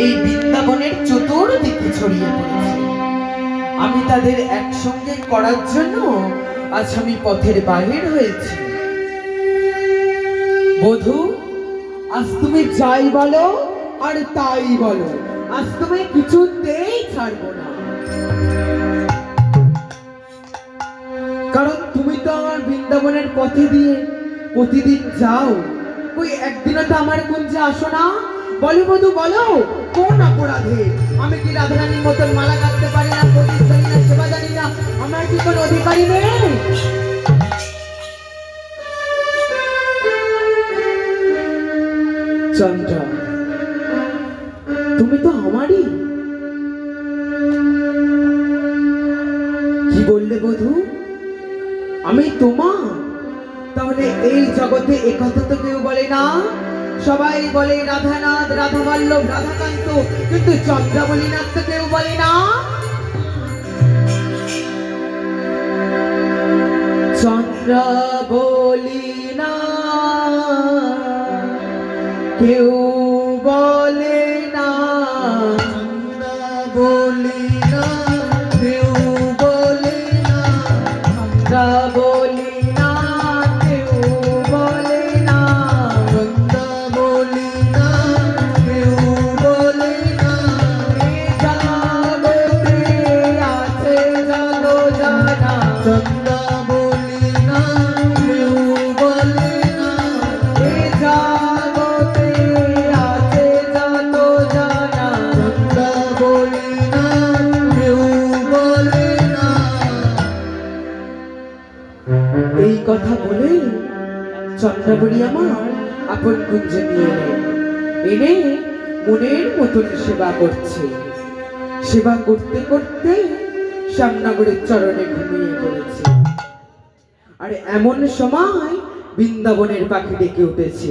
এই বৃন্দাবনের চতুর্দিকে ছড়িয়ে পড়েছে। আমি তাদের একসঙ্গে করার জন্য আজ আমি পথের বাহির হয়েছি। বধূ, আজ তুমি যাই বলো আর তাই বলো, আজ তুমি কিছুতেই ছাড়বো না। কারণ তুমি তো আমার বৃন্দাবনের পথে দিয়ে প্রতিদিন যাও, ওই একদিনও তো আমার কুঞ্জে আসো না। বলো বধূ বলো, কোন অপরাধে? আমি কি রাধারানীর মতন মালা কাটতে পারি না, প্রদীপ জানি না, সেবা জানি না? আমার কি কোনো অধিকারী নেই? চন্দ্রা, তুমি তো আমারই। কি বললে বধূ? আমি তোমার? তাহলে এই জগতে একথা তো কেউ বলে না। সবাই বলে রাধানাথ, রাধাবল্লভ, রাধাকান্ত, কিন্তু চন্দ্রাবলীনাথ তো কেউ বলে না। চন্দ্রাবলীনাথ কেউ বলে না, চন্দ্রাবলীনাথ কেউ বলে না, চন্দ্রাবলীনাথ কেউ বলে না, চন্দ্রাবলীনাথ কেউ বলে না। জগতে আছে জগ জানা, চন্দ্রাবলীনাথ কেউ বলে না। জগতে আছে জগ জানা, চন্দ্রাবলীনাথ কেউ বলে না। এই কথা বলে চন্দ্রাবলী আমার আপন কুঞ্জে নিয়ে এনে মনের মতন সেবা করছে। সেবা করতে করতে শ্যামনগরের চরণে ঘুমিয়ে পড়েছে। আর এমন সময় বৃন্দাবনের পাখি ডেকে উঠেছে।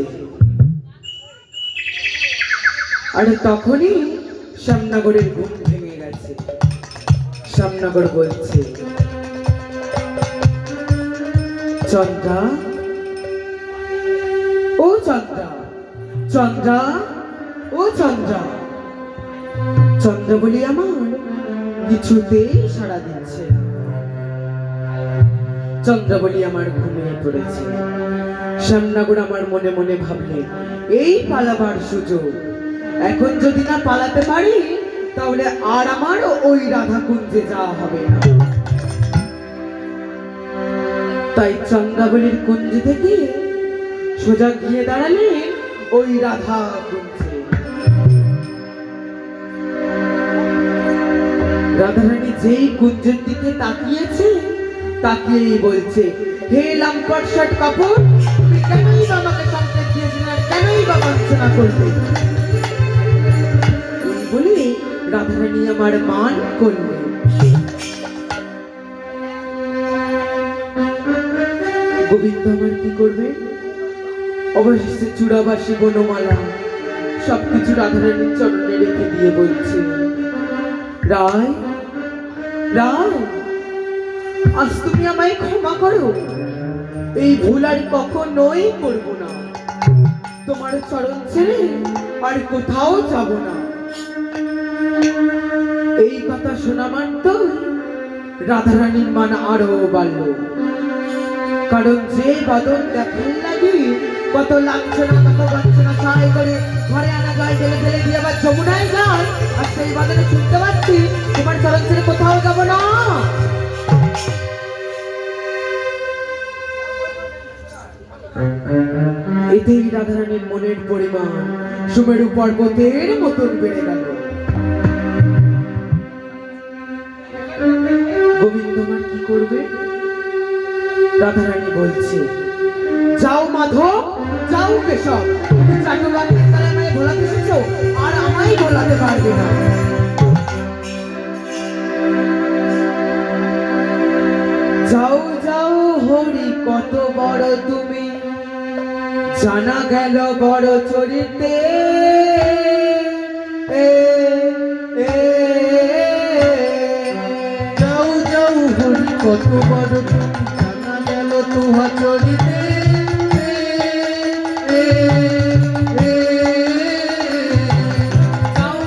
আর তখনই শ্যামনগরের ঘুম ভেঙে গেছে। শ্যামনগর বলছে, চন্দ্রা, ও চন্দ্রা, চন্দ্রা, ও চন্দ্রা। চন্দ্রাবলী আমার কিছুতেই সাড়া দিচ্ছে না। চন্দ্রাবলী আমার ঘুমিয়ে পড়েছে। শ্যামনগর আমার মনে মনে ভাবলে, এই পালাবার সুযোগ, এখন যদি না পালাতে পারি তাহলে আর আমার ওই রাধাকুঞ্জে যাওয়া হবে না। তাই চন্দ্রাবলীর কুঞ্জ থেকে সোজা গিয়ে দাঁড়ালেন ওই রাধা কুঞ্জে। রাধারানী যেই কুঞ্জের দিকে তাকিয়েছে, তাকিয়েই বলছে, হে লম্পট শট কাপড়, তুমি কেনই বা আমাকে সংকেত দিয়েছিলে, আর কেনই বা বঞ্চনা করলে? বলে রাধারানী আমার মান করলেন। গোবিন্দ আমার কি করবে? অবশেষে চূড়াবাসী বনমালা সবকিছু রাধারানীর চরণে রেখে দিয়ে বলছে, রায়, রায়, আজ তুমি আমায় ক্ষমা করো। এই ভুল আর কখনোই করব না। তোমার চরণ ছেড়ে আর কোথাও যাব না। এই কথা শোনা মাত্র রাধারানীর মান আরো বাড়ল। কারণ যে বাদন দেখার লাগি কত লাঞ্ছনা, কত বঞ্চনা সহায় করে ঘরে আনা গায়ে ঢেলে ফেলে দিয়ে আবার যমুনায় যায়, আর সেই বাদনে শুনতে পাচ্ছি তোমার চরণ ছেড়ে কোথাও যাব না। এতেই রাধারানীর মনের পরিমাণ সুমেরু পর্বতের মতন বেড়ে গেল। গোবিন্দ আমার কি করবে? রাধারানী বলছে, যাও মাধব, যাও কেশব, তুমি চাটুরানীর তালে আমায় ভোলাতে এসেছো, আর আমায় ভোলাতে পারবে না। যাও যাও হরি, কত বড় তুমি, জানা গেল বড় চরিতে। যাও যাও হরি, কত বড় তুমি, জানা গেল তুহা চরিতে। যাও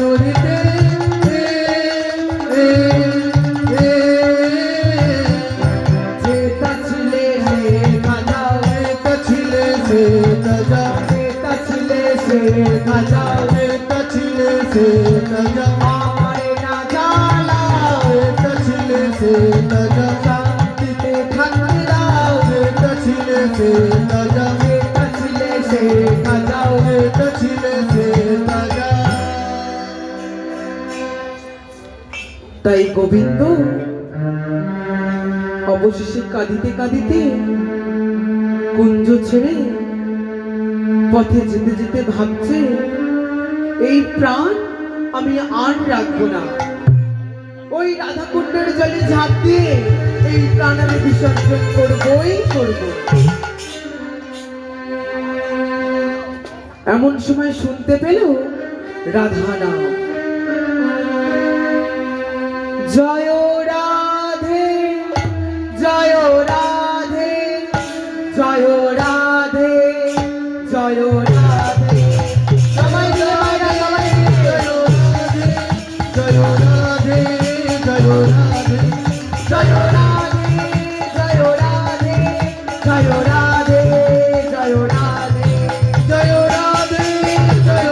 মাধুরীতে যেটা ছিলে সে খাজাও, এটা ছিলে সে তাজা, যেটা ছিলে সে খাজাও, এটা ছিলে সে তাজা, আমারে না জ্বালাও, এটা ছিলে সে তাজা, শান্তিতে থাকতে দাও, এটা ছিলে সে তাজা, যেটা ছিলে সে খাজাও। এটা ছিলে সে তাজা। তাই গোবিন্দ অবশেষে কাঁদিতে কাঁদিতে কুঞ্জ ছেড়ে পথে যেতে যেতে ভাবছে, এই প্রাণ আমি আর রাখবো না। ওই রাধা কুণ্ডের জলে ঝাঁপ দিয়ে এই প্রাণ আমি বিসর্জন করবই করব। এমন সময় শুনতে পেল রাধা নাম, জয় রাধে জয় রাধে জয় রাধে জয় রাধে। সবাই সবাই সবাই জয় রাধে জয় রাধে জয় রাধে জয় রাধে জয় রাধে জয় রাধে। জয় রাধে জয় রাধে জয় রাধে জয়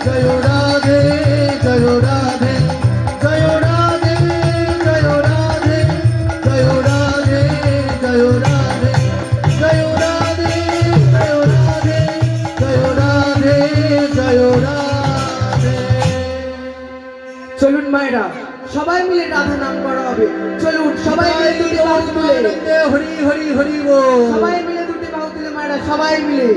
রাধে জয় রাধে জয় রাধে জয় রাধে জয় রাধে জয় রাধে জয় রাধে জয় রাধে জয় রাধে। চলুন মায়েরা, সবাই মিলে রাধা নাম করা হবে। চলুন সবাই মিলে দুটি বাহু তুলে, হরি হরি হরি বল। সবাই মিলে দুটি বাহু তুলে মায়েরা, সবাই মিলে।